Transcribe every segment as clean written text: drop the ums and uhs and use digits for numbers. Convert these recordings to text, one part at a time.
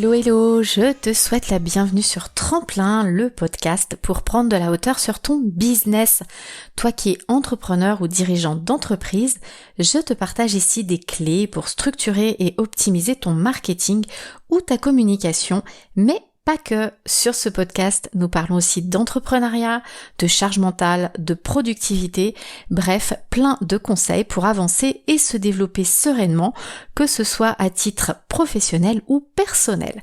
Hello, hello, je te souhaite la bienvenue sur Tremplin, le podcast pour prendre de la hauteur sur ton business. Toi qui es entrepreneur ou dirigeant d'entreprise, je te partage ici des clés pour structurer et optimiser ton marketing ou ta communication, mais pas que. Sur ce podcast, nous parlons aussi d'entrepreneuriat, de charge mentale, de productivité, bref, plein de conseils pour avancer et se développer sereinement, que ce soit à titre professionnel ou personnel.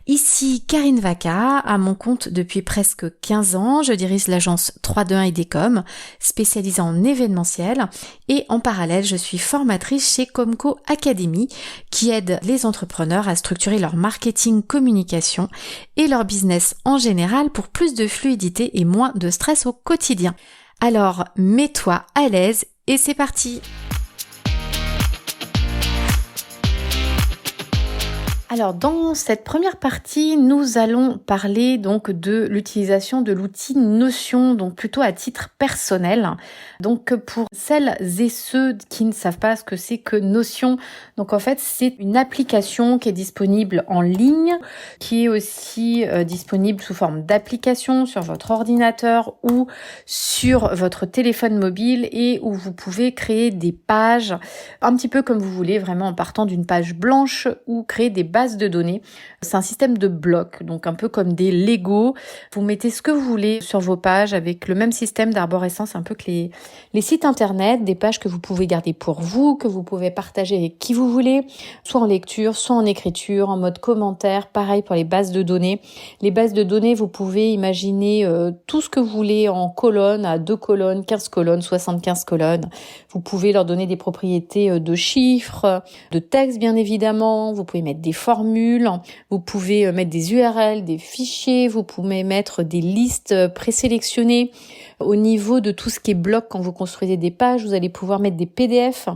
Ici Karine Vaca, à mon compte depuis presque 15 ans, je dirige l'agence 321 IDCOM, spécialisée en événementiel, et en parallèle, je suis formatrice chez Comco Academy, qui aide les entrepreneurs à structurer leur marketing communication et leur business en général pour plus de fluidité et moins de stress au quotidien. Alors, mets-toi à l'aise et c'est parti! Alors dans cette première partie, nous allons parler donc de l'utilisation de l'outil Notion, donc plutôt à titre personnel. Donc pour celles et ceux qui ne savent pas ce que c'est que Notion, donc en fait c'est une application qui est disponible en ligne, qui est aussi disponible sous forme d'application sur votre ordinateur ou sur votre téléphone mobile et où vous pouvez créer des pages un petit peu comme vous voulez, vraiment en partant d'une page blanche ou créer des bases de données. C'est un système de blocs, donc un peu comme des Lego. Vous mettez ce que vous voulez sur vos pages avec le même système d'arborescence, un peu que les sites internet, des pages que vous pouvez garder pour vous, que vous pouvez partager avec qui vous voulez, soit en lecture, soit en écriture, en mode commentaire. Pareil pour les bases de données. Les bases de données, vous pouvez imaginer tout ce que vous voulez en colonnes, à 2 colonnes, 15 colonnes, 75 colonnes. Vous pouvez leur donner des propriétés de chiffres, de texte bien évidemment. Vous pouvez mettre des formules, vous pouvez mettre des URL, des fichiers, vous pouvez mettre des listes présélectionnées. Au niveau de tout ce qui est bloc, quand vous construisez des pages, vous allez pouvoir mettre des PDF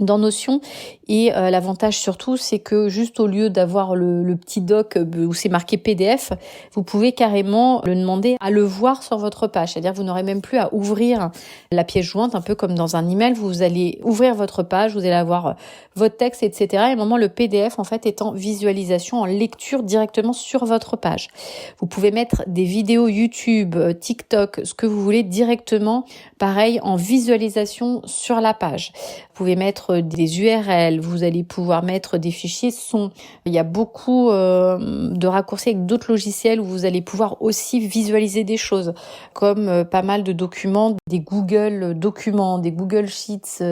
dans Notion et l'avantage surtout c'est que juste au lieu d'avoir le petit doc où c'est marqué PDF, vous pouvez carrément le demander à le voir sur votre page, c'est-à-dire vous n'aurez même plus à ouvrir la pièce jointe, un peu comme dans un email, vous allez ouvrir votre page, vous allez avoir votre texte, etc. Et à un moment le PDF en fait est en visualisation, en lecture directement sur votre page. Vous pouvez mettre des vidéos YouTube, TikTok, ce que vous voulez directement, pareil en visualisation sur la page. Vous pouvez mettre des URL, vous allez pouvoir mettre des fichiers son. Il y a beaucoup de raccourcis avec d'autres logiciels où vous allez pouvoir aussi visualiser des choses, comme pas mal de documents, des Google Documents, des Google Sheets,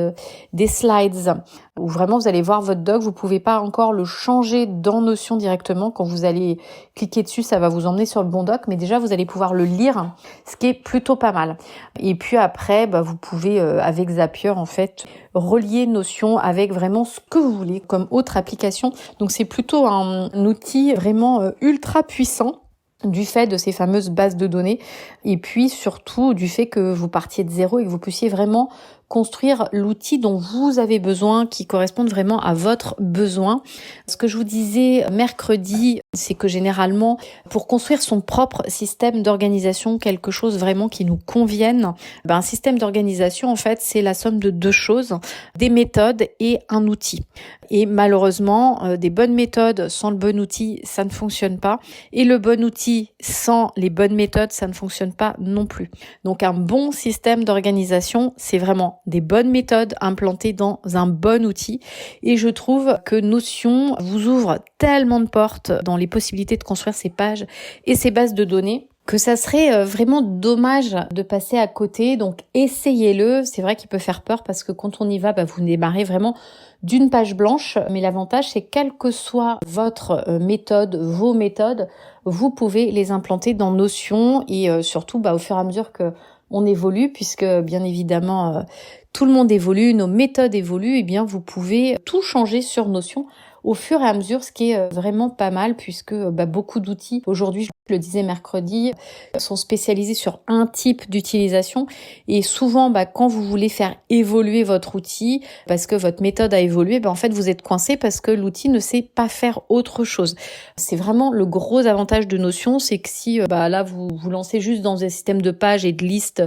des slides, où vraiment vous allez voir votre doc. Vous pouvez pas encore le changer dans Notion directement. Quand vous allez cliquer dessus, ça va vous emmener sur le bon doc, mais déjà vous allez pouvoir le lire, ce qui est plutôt pas mal. Et puis après, vous pouvez avec Zapier en fait relier Notion avec vraiment ce que vous voulez comme autre application. Donc c'est plutôt un outil vraiment ultra puissant du fait de ces fameuses bases de données et puis surtout du fait que vous partiez de zéro et que vous puissiez vraiment construire l'outil dont vous avez besoin, qui corresponde vraiment à votre besoin. Ce que je vous disais mercredi, c'est que généralement, pour construire son propre système d'organisation, quelque chose vraiment qui nous convienne, un système d'organisation, en fait, c'est la somme de 2 choses, des méthodes et un outil. Et malheureusement, des bonnes méthodes sans le bon outil, ça ne fonctionne pas. Et le bon outil sans les bonnes méthodes, ça ne fonctionne pas non plus. Donc un bon système d'organisation, c'est vraiment des bonnes méthodes implantées dans un bon outil. Et je trouve que Notion vous ouvre tellement de portes dans les possibilités de construire ces pages et ces bases de données que ça serait vraiment dommage de passer à côté. Donc essayez-le. C'est vrai qu'il peut faire peur parce que quand on y va, vous démarrez vraiment d'une page blanche. Mais l'avantage, c'est quelle que soit votre méthode, vos méthodes, vous pouvez les implanter dans Notion et surtout au fur et à mesure que on évolue, puisque bien évidemment tout le monde évolue, nos méthodes évoluent, et bien vous pouvez tout changer sur Notion au fur et à mesure, ce qui est vraiment pas mal puisque beaucoup d'outils aujourd'hui, je le disais mercredi, sont spécialisés sur un type d'utilisation et souvent quand vous voulez faire évoluer votre outil parce que votre méthode a évolué, en fait vous êtes coincé parce que l'outil ne sait pas faire autre chose. C'est vraiment le gros avantage de Notion, c'est que si là vous vous lancez juste dans un système de pages et de listes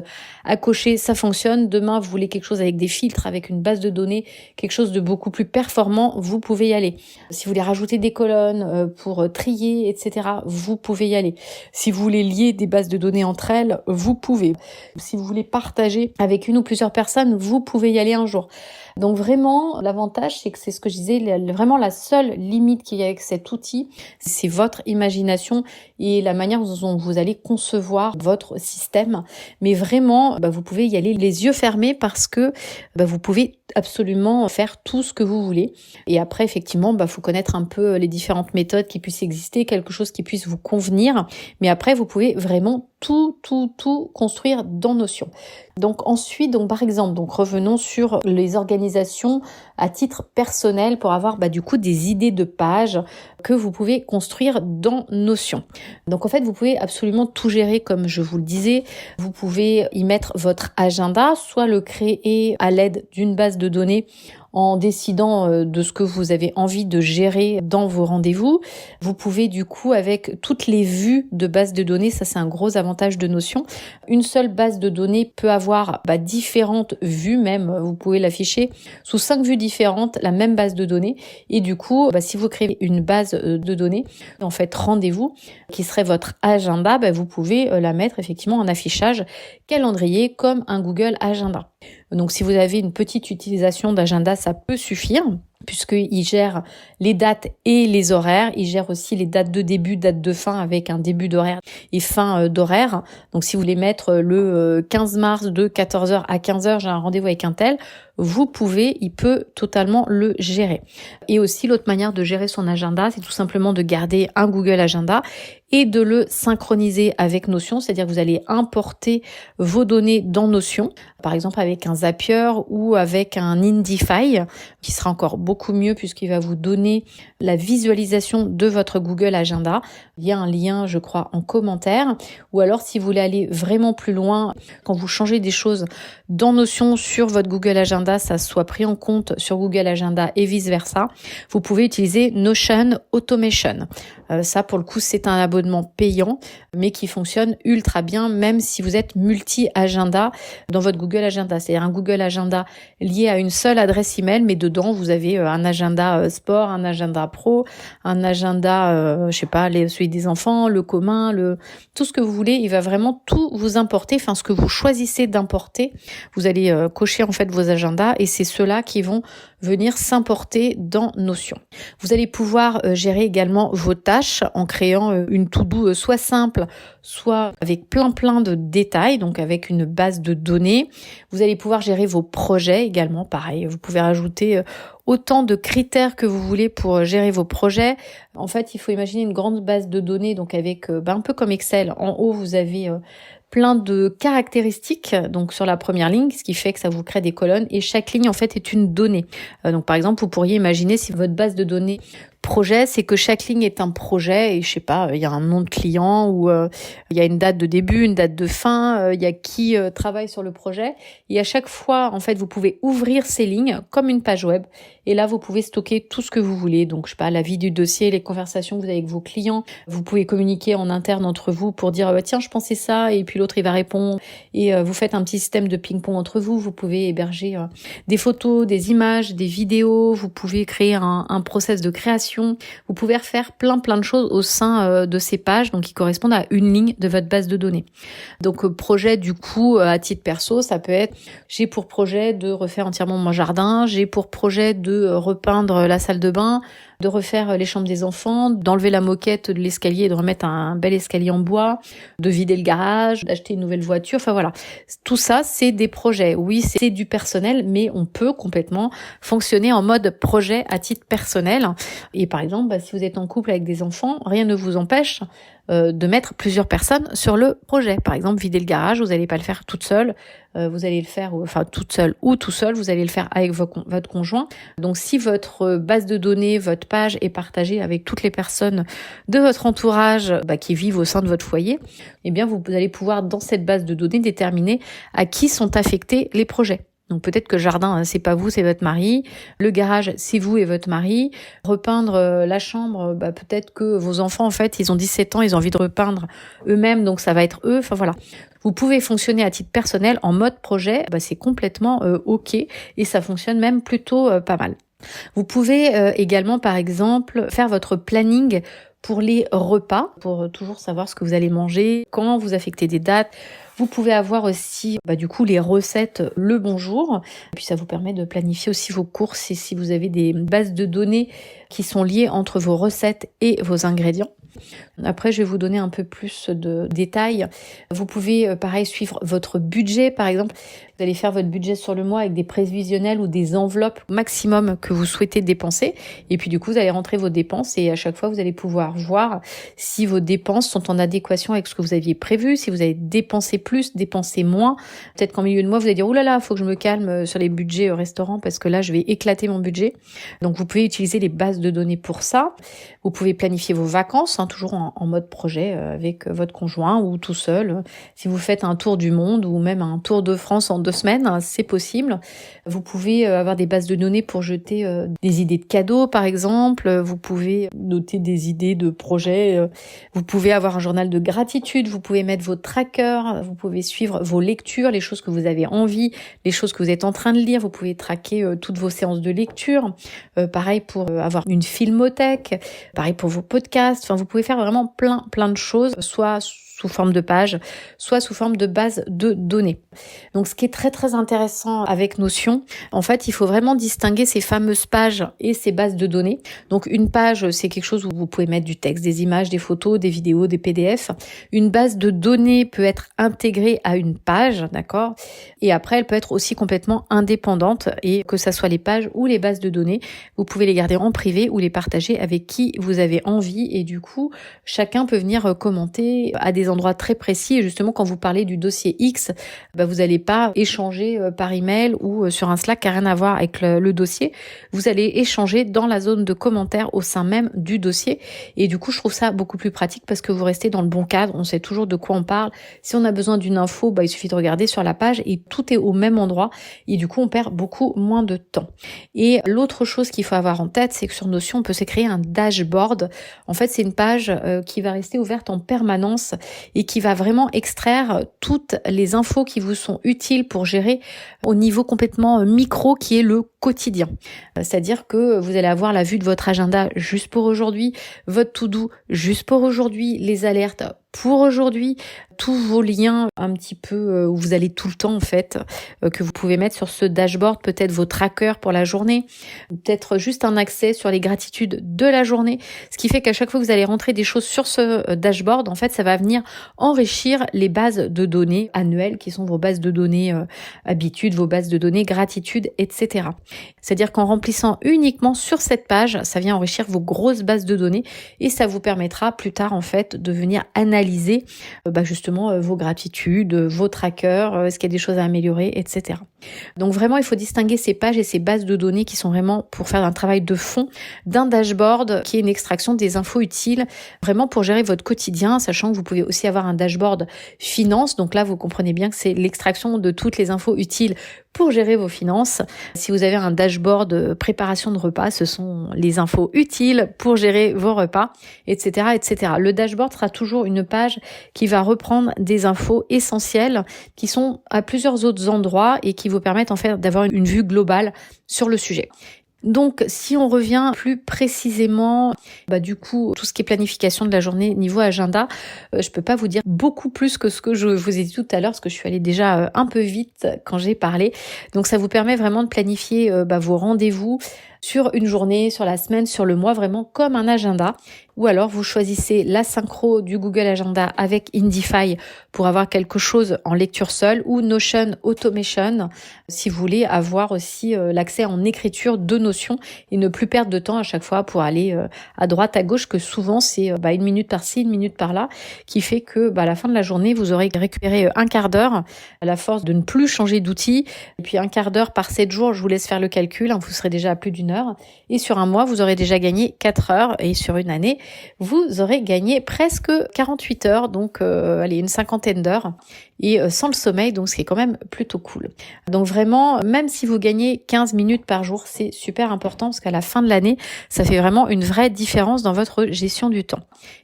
à cocher, ça fonctionne. Demain vous voulez quelque chose avec des filtres, avec une base de données, quelque chose de beaucoup plus performant, vous pouvez y aller. Si vous voulez rajouter des colonnes pour trier, etc., vous pouvez y aller. Si vous voulez lier des bases de données entre elles, vous pouvez. Si vous voulez partager avec une ou plusieurs personnes, vous pouvez y aller un jour. Donc vraiment, l'avantage, c'est que c'est ce que je disais, vraiment la seule limite qu'il y a avec cet outil, c'est votre imagination et la manière dont vous allez concevoir votre système. Mais vraiment, vous pouvez y aller les yeux fermés parce que vous pouvez absolument faire tout ce que vous voulez. Et après, effectivement, faut connaître un peu les différentes méthodes qui puissent exister, quelque chose qui puisse vous convenir. Mais après, vous pouvez vraiment tout construire dans Notion. Donc ensuite, par exemple, revenons sur les organisations à titre personnel pour avoir du coup des idées de pages que vous pouvez construire dans Notion. Donc en fait, vous pouvez absolument tout gérer comme je vous le disais. Vous pouvez y mettre votre agenda, soit le créer à l'aide d'une base de données en décidant de ce que vous avez envie de gérer dans vos rendez-vous. Vous pouvez du coup, avec toutes les vues de base de données, ça c'est un gros avantage de Notion. Une seule base de données peut avoir différentes vues même. Vous pouvez l'afficher sous 5 vues différentes, la même base de données. Et du coup, si vous créez une base de données, en fait rendez-vous, qui serait votre agenda, vous pouvez la mettre effectivement en affichage calendrier comme un Google Agenda. Donc si vous avez une petite utilisation d'agenda, ça peut suffire puisqu'il gère les dates et les horaires. Il gère aussi les dates de début, dates de fin avec un début d'horaire et fin d'horaire. Donc si vous voulez mettre le 15 mars de 14h à 15h, j'ai un rendez-vous avec un tel, vous pouvez, il peut totalement le gérer. Et aussi l'autre manière de gérer son agenda, c'est tout simplement de garder un Google Agenda et de le synchroniser avec Notion, c'est-à-dire que vous allez importer vos données dans Notion, par exemple avec un Zapier ou avec un Indify, qui sera encore beaucoup mieux puisqu'il va vous donner la visualisation de votre Google Agenda. Il y a un lien, je crois, en commentaire. Ou alors, si vous voulez aller vraiment plus loin, quand vous changez des choses dans Notion sur votre Google Agenda, ça soit pris en compte sur Google Agenda et vice-versa, vous pouvez utiliser Notion Automation. Ça, pour le coup, c'est un abonnement payant, mais qui fonctionne ultra bien, même si vous êtes multi-agenda dans votre Google Agenda. C'est-à-dire un Google Agenda lié à une seule adresse email, mais dedans, vous avez un agenda sport, un agenda pro, un agenda, celui des enfants, le commun, tout ce que vous voulez. Il va vraiment tout vous importer, ce que vous choisissez d'importer. Vous allez cocher en fait vos agendas et c'est ceux-là qui vont venir s'importer dans Notion. Vous allez pouvoir gérer également vos tâches en créant une to-do soit simple, soit avec plein de détails, donc avec une base de données. Vous allez pouvoir gérer vos projets également, pareil. Vous pouvez rajouter autant de critères que vous voulez pour gérer vos projets. En fait, il faut imaginer une grande base de données, donc avec un peu comme Excel. En haut, vous avez plein de caractéristiques donc sur la première ligne, ce qui fait que ça vous crée des colonnes et chaque ligne en fait est une donnée. Donc par exemple, vous pourriez imaginer si votre base de données projet, c'est que chaque ligne est un projet et il y a un nom de client ou il y a une date de début, une date de fin, il y a qui travaille sur le projet et à chaque fois en fait vous pouvez ouvrir ces lignes comme une page web et là vous pouvez stocker tout ce que vous voulez, donc la vie du dossier, les conversations que vous avez avec vos clients, vous pouvez communiquer en interne entre vous pour dire tiens je pensais ça et puis l'autre il va répondre et vous faites un petit système de ping-pong entre vous, vous pouvez héberger des photos, des images, des vidéos, vous pouvez créer un process de création. Vous pouvez refaire plein de choses au sein de ces pages, donc qui correspondent à une ligne de votre base de données. Donc projet du coup à titre perso, ça peut être j'ai pour projet de refaire entièrement mon jardin, j'ai pour projet de repeindre la salle de bain, de refaire les chambres des enfants, d'enlever la moquette de l'escalier et de remettre un bel escalier en bois, de vider le garage, d'acheter une nouvelle voiture, voilà. Tout ça, c'est des projets. Oui, c'est du personnel, mais on peut complètement fonctionner en mode projet à titre personnel. Et par exemple, si vous êtes en couple avec des enfants, rien ne vous empêche de mettre plusieurs personnes sur le projet. Par exemple, vider le garage, vous n'allez pas le faire toute seule, vous allez le faire toute seule ou tout seul, vous allez le faire avec votre conjoint. Donc si votre base de données, votre page est partagée avec toutes les personnes de votre entourage qui vivent au sein de votre foyer, eh bien vous allez pouvoir dans cette base de données déterminer à qui sont affectés les projets. Donc peut-être que le jardin, c'est pas vous, c'est votre mari. Le garage, c'est vous et votre mari. Repeindre la chambre, peut-être que vos enfants, en fait, ils ont 17 ans, ils ont envie de repeindre eux-mêmes, donc ça va être eux. Voilà. Vous pouvez fonctionner à titre personnel en mode projet, c'est complètement OK et ça fonctionne même plutôt pas mal. Vous pouvez également, par exemple, faire votre planning pour les repas, pour toujours savoir ce que vous allez manger, quand vous affectez des dates. Vous pouvez avoir aussi du coup les recettes le bonjour. Et puis ça vous permet de planifier aussi vos courses et si vous avez des bases de données qui sont liées entre vos recettes et vos ingrédients. Après, je vais vous donner un peu plus de détails. Vous pouvez, pareil, suivre votre budget. Par exemple, vous allez faire votre budget sur le mois avec des prévisionnels ou des enveloppes maximum que vous souhaitez dépenser. Et puis, du coup, vous allez rentrer vos dépenses et à chaque fois, vous allez pouvoir voir si vos dépenses sont en adéquation avec ce que vous aviez prévu, si vous avez dépensé plus, dépensé moins. Peut-être qu'en milieu de mois, vous allez dire, oh là là, faut que je me calme sur les budgets au restaurant parce que là, je vais éclater mon budget. Donc, vous pouvez utiliser les bases de données pour ça. Vous pouvez planifier vos vacances, toujours en mode projet avec votre conjoint ou tout seul. Si vous faites un tour du monde ou même un tour de France en 2 semaines, c'est possible. Vous pouvez avoir des bases de données pour jeter des idées de cadeaux, par exemple. Vous pouvez noter des idées de projets. Vous pouvez avoir un journal de gratitude. Vous pouvez mettre vos trackers. Vous pouvez suivre vos lectures, les choses que vous avez envie, les choses que vous êtes en train de lire. Vous pouvez traquer toutes vos séances de lecture. Pareil pour avoir une filmothèque. Pareil pour vos podcasts. Enfin, vous pouvez faire vraiment plein de choses, soit sous forme de page, soit sous forme de base de données. Donc ce qui est très intéressant avec Notion, en fait, il faut vraiment distinguer ces fameuses pages et ces bases de données. Donc une page, c'est quelque chose où vous pouvez mettre du texte, des images, des photos, des vidéos, des PDF. Une base de données peut être intégrée à une page, d'accord ? Et après, elle peut être aussi complètement indépendante et que ça soit les pages ou les bases de données, vous pouvez les garder en privé ou les partager avec qui vous avez envie et du coup, chacun peut venir commenter à des endroits très précis et justement quand vous parlez du dossier X, vous n'allez pas échanger par email ou sur un Slack qui n'a rien à voir avec le dossier, vous allez échanger dans la zone de commentaires au sein même du dossier et du coup je trouve ça beaucoup plus pratique parce que vous restez dans le bon cadre, on sait toujours de quoi on parle, si on a besoin d'une info, il suffit de regarder sur la page et tout est au même endroit et du coup on perd beaucoup moins de temps. Et l'autre chose qu'il faut avoir en tête, c'est que sur Notion on peut se créer un dashboard, en fait c'est une page qui va rester ouverte en permanence et qui va vraiment extraire toutes les infos qui vous sont utiles pour gérer au niveau complètement micro qui est le quotidien. C'est-à-dire que vous allez avoir la vue de votre agenda juste pour aujourd'hui, votre to-do juste pour aujourd'hui, les alertes pour aujourd'hui, tous vos liens un petit peu où vous allez tout le temps en fait, que vous pouvez mettre sur ce dashboard, peut-être vos trackers pour la journée, peut-être juste un accès sur les gratitudes de la journée, ce qui fait qu'à chaque fois que vous allez rentrer des choses sur ce dashboard, en fait ça va venir enrichir les bases de données annuelles qui sont vos bases de données habitudes, vos bases de données gratitude, etc. C'est-à-dire qu'en remplissant uniquement sur cette page, ça vient enrichir vos grosses bases de données et ça vous permettra plus tard en fait de venir analyser justement vos gratitudes, vos trackers, est-ce qu'il y a des choses à améliorer, etc. Donc vraiment, il faut distinguer ces pages et ces bases de données qui sont vraiment pour faire un travail de fond d'un dashboard qui est une extraction des infos utiles vraiment pour gérer votre quotidien, sachant que vous pouvez aussi avoir un dashboard finance. Donc là, vous comprenez bien que c'est l'extraction de toutes les infos utiles pour gérer vos finances. Si vous avez un dashboard préparation de repas, ce sont les infos utiles pour gérer vos repas, etc., etc. Le dashboard sera toujours une page qui va reprendre des infos essentielles qui sont à plusieurs autres endroits et qui vous permettent en fait d'avoir une vue globale sur le sujet. Donc, si on revient plus précisément, du coup, tout ce qui est planification de la journée niveau agenda, je peux pas vous dire beaucoup plus que ce que je vous ai dit tout à l'heure, parce que je suis allée déjà un peu vite quand j'ai parlé. Donc, ça vous permet vraiment de planifier vos rendez-vous sur une journée, sur la semaine, sur le mois, vraiment comme un agenda. Ou alors, vous choisissez la synchro du Google Agenda avec Indify pour avoir quelque chose en lecture seule ou Notion Automation si vous voulez avoir aussi l'accès en écriture de Notion et ne plus perdre de temps à chaque fois pour aller à droite, à gauche, que souvent c'est 1 minute par-ci, 1 minute par-là, qui fait que à la fin de la journée, vous aurez récupéré un quart d'heure à la force de ne plus changer d'outil. Et puis un quart d'heure par 7 jours, je vous laisse faire le calcul, vous serez déjà à plus d'1 heure. Et sur un mois, vous aurez déjà gagné 4 heures. Et sur une année, vous aurez gagné presque 48 heures, donc une 50aine d'heures, et sans le sommeil, donc ce qui est quand même plutôt cool. Donc vraiment, même si vous gagnez 15 minutes par jour, c'est super important parce qu'à la fin de l'année, ça fait vraiment une vraie différence dans votre gestion du temps.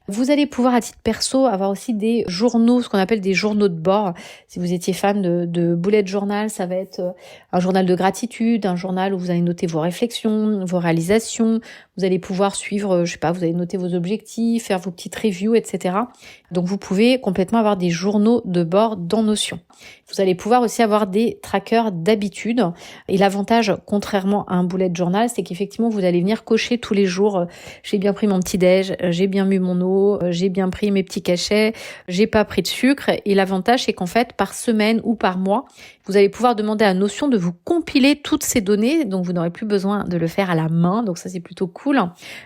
Vous allez pouvoir à titre perso avoir aussi des journaux, ce qu'on appelle des journaux de bord. Si vous étiez fan de bullet journal, ça va être un journal de gratitude, un journal où vous allez noter vos réflexions, actions, vos réalisations. Vous allez pouvoir suivre, je sais pas, vous allez noter vos objectifs, faire vos petites reviews, etc. Donc vous pouvez complètement avoir des journaux de bord dans Notion. Vous allez pouvoir aussi avoir des trackers d'habitude. Et l'avantage, contrairement à un bullet journal, c'est qu'effectivement, vous allez venir cocher tous les jours, j'ai bien pris mon petit-déj, j'ai bien bu mon eau, j'ai bien pris mes petits cachets, j'ai pas pris de sucre. Et l'avantage, c'est qu'en fait, par semaine ou par mois, vous allez pouvoir demander à Notion de vous compiler toutes ces données. Donc, vous n'aurez plus besoin de le faire à la main. Donc, ça, c'est plutôt cool.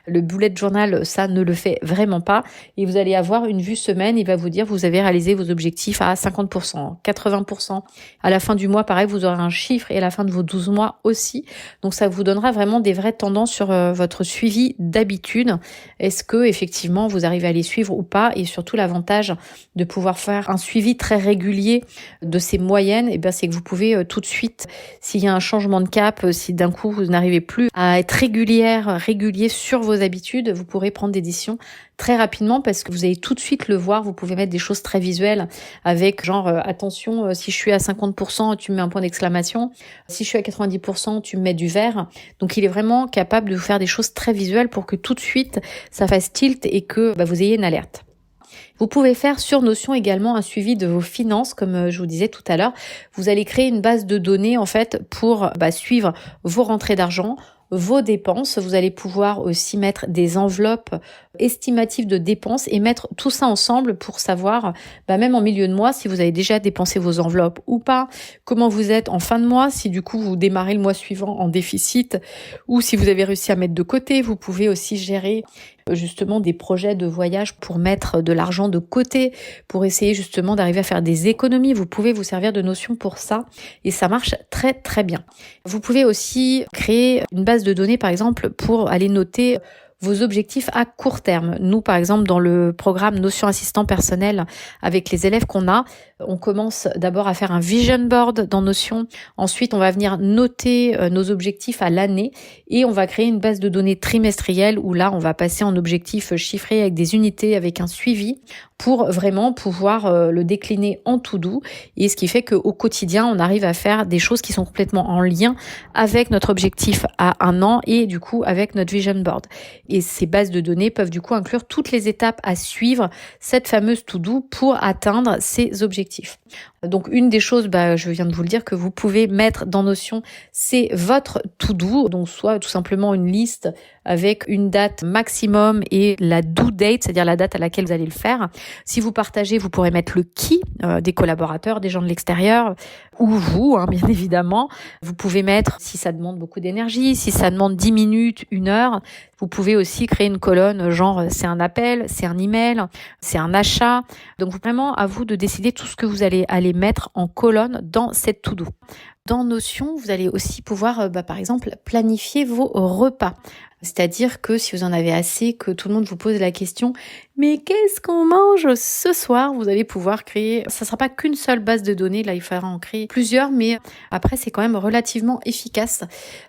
Le bullet journal, ça ne le fait vraiment pas. Et vous allez avoir une vue semaine. Il va vous dire, vous avez réalisé vos objectifs à 50%, 80%. À la fin du mois, pareil, vous aurez un chiffre et à la fin de vos 12 mois aussi. Donc, ça vous donnera vraiment des vraies tendances sur votre suivi d'habitude. Est-ce que, effectivement, vous arrivez à les suivre ou pas? Et surtout, l'avantage de pouvoir faire un suivi très régulier de ces moyennes, eh bien, c'est que vous pouvez tout de suite, s'il y a un changement de cap, si d'un coup vous n'arrivez plus à être régulier sur vos habitudes, vous pourrez prendre des décisions très rapidement parce que vous allez tout de suite le voir. Vous pouvez mettre des choses très visuelles avec genre attention, si je suis à 50%, tu me mets un point d'exclamation. Si je suis à 90%, tu me mets du vert. Donc il est vraiment capable de vous faire des choses très visuelles pour que tout de suite ça fasse tilt et que vous ayez une alerte. Vous pouvez faire sur Notion également un suivi de vos finances, comme je vous disais tout à l'heure. Vous allez créer une base de données en fait pour suivre vos rentrées d'argent, vos dépenses. Vous allez pouvoir aussi mettre des enveloppes estimatives de dépenses et mettre tout ça ensemble pour savoir, même en milieu de mois, si vous avez déjà dépensé vos enveloppes ou pas, comment vous êtes en fin de mois, si du coup vous démarrez le mois suivant en déficit ou si vous avez réussi à mettre de côté. Vous pouvez aussi gérer justement des projets de voyage pour mettre de l'argent de côté, pour essayer justement d'arriver à faire des économies. Vous pouvez vous servir de Notion pour ça et ça marche très très bien. Vous pouvez aussi créer une base de données par exemple pour aller noter vos objectifs à court terme. Nous, par exemple, dans le programme Notion Assistant Personnel, avec les élèves qu'on a, on commence d'abord à faire un vision board dans Notion. Ensuite, on va venir noter nos objectifs à l'année et on va créer une base de données trimestrielle où là, on va passer en objectifs chiffrés avec des unités, avec un suivi pour vraiment pouvoir le décliner en to-do. Et ce qui fait qu'au quotidien, on arrive à faire des choses qui sont complètement en lien avec notre objectif à 1 an et du coup avec notre vision board. Et ces bases de données peuvent du coup inclure toutes les étapes à suivre, cette fameuse to-do pour atteindre ces objectifs. Donc une des choses, je viens de vous le dire, que vous pouvez mettre dans Notion, c'est votre to-do. Donc soit tout simplement une liste avec une date maximum et la due date, c'est-à-dire la date à laquelle vous allez le faire. Si vous partagez, vous pourrez mettre le qui des collaborateurs, des gens de l'extérieur ou vous, bien évidemment. Vous pouvez mettre si ça demande beaucoup d'énergie, si ça demande 10 minutes, 1 heure. Vous pouvez aussi créer une colonne genre c'est un appel, c'est un email, c'est un achat. Donc vraiment à vous de décider tout ce que vous allez mettre en colonne dans cette to-do. Dans Notion, vous allez aussi pouvoir, par exemple, planifier vos repas. C'est-à-dire que si vous en avez assez, que tout le monde vous pose la question « Mais qu'est-ce qu'on mange ce soir ?» Vous allez pouvoir créer, ça ne sera pas qu'une seule base de données, là il faudra en créer plusieurs, mais après c'est quand même relativement efficace.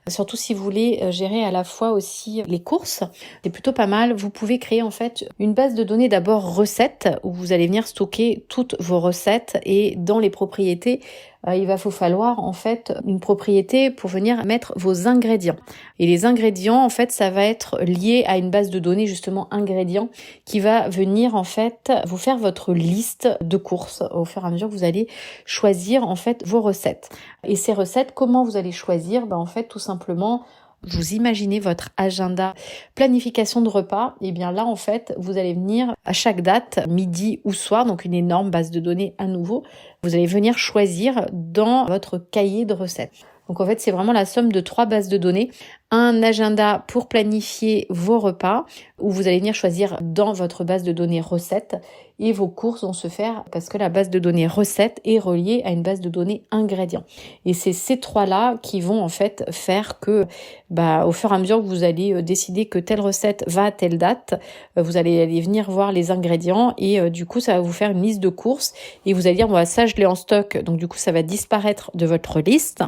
Surtout si vous voulez gérer à la fois aussi les courses, c'est plutôt pas mal. Vous pouvez créer en fait une base de données d'abord recettes, où vous allez venir stocker toutes vos recettes et dans les propriétés, il va vous falloir en fait une propriété pour venir mettre vos ingrédients. Et les ingrédients, en fait, ça va être lié à une base de données justement ingrédients qui va venir en fait vous faire votre liste de courses au fur et à mesure que vous allez choisir en fait vos recettes. Et ces recettes, comment vous allez choisir? En fait, tout simplement, vous imaginez votre agenda planification de repas, et bien là en fait vous allez venir à chaque date, midi ou soir, donc une énorme base de données à nouveau, vous allez venir choisir dans votre cahier de recettes. Donc en fait c'est vraiment la somme de 3 bases de données, un agenda pour planifier vos repas où vous allez venir choisir dans votre base de données recettes et vos courses vont se faire parce que la base de données recettes est reliée à une base de données ingrédients. Et c'est ces 3-là qui vont en fait faire que au fur et à mesure que vous allez décider que telle recette va à telle date, vous allez aller venir voir les ingrédients et du coup ça va vous faire une liste de courses et vous allez dire ça je l'ai en stock, donc du coup ça va disparaître de votre liste.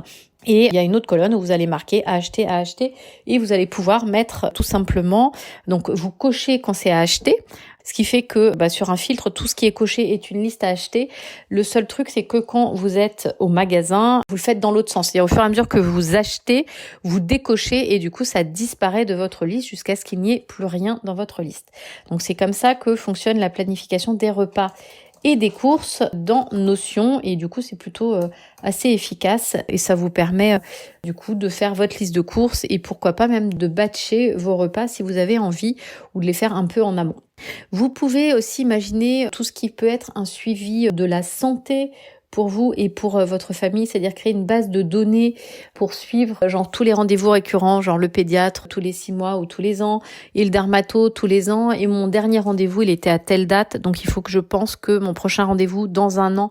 Et il y a une autre colonne où vous allez marquer à acheter et vous allez pouvoir mettre tout simplement, donc vous cochez quand c'est à acheter. Ce qui fait que sur un filtre, tout ce qui est coché est une liste à acheter. Le seul truc, c'est que quand vous êtes au magasin, vous le faites dans l'autre sens. C'est-à-dire au fur et à mesure que vous achetez, vous décochez et du coup, ça disparaît de votre liste jusqu'à ce qu'il n'y ait plus rien dans votre liste. Donc c'est comme ça que fonctionne la planification des repas et des courses dans Notion, et du coup c'est plutôt assez efficace et ça vous permet du coup de faire votre liste de courses et pourquoi pas même de batcher vos repas si vous avez envie, ou de les faire un peu en amont. Vous pouvez aussi imaginer tout ce qui peut être un suivi de la santé pour vous et pour votre famille, c'est-à-dire créer une base de données pour suivre genre tous les rendez-vous récurrents, genre le pédiatre tous les 6 mois ou tous les ans, et le dermato tous les ans, et mon dernier rendez-vous il était à telle date, donc il faut que je pense que mon prochain rendez-vous dans un an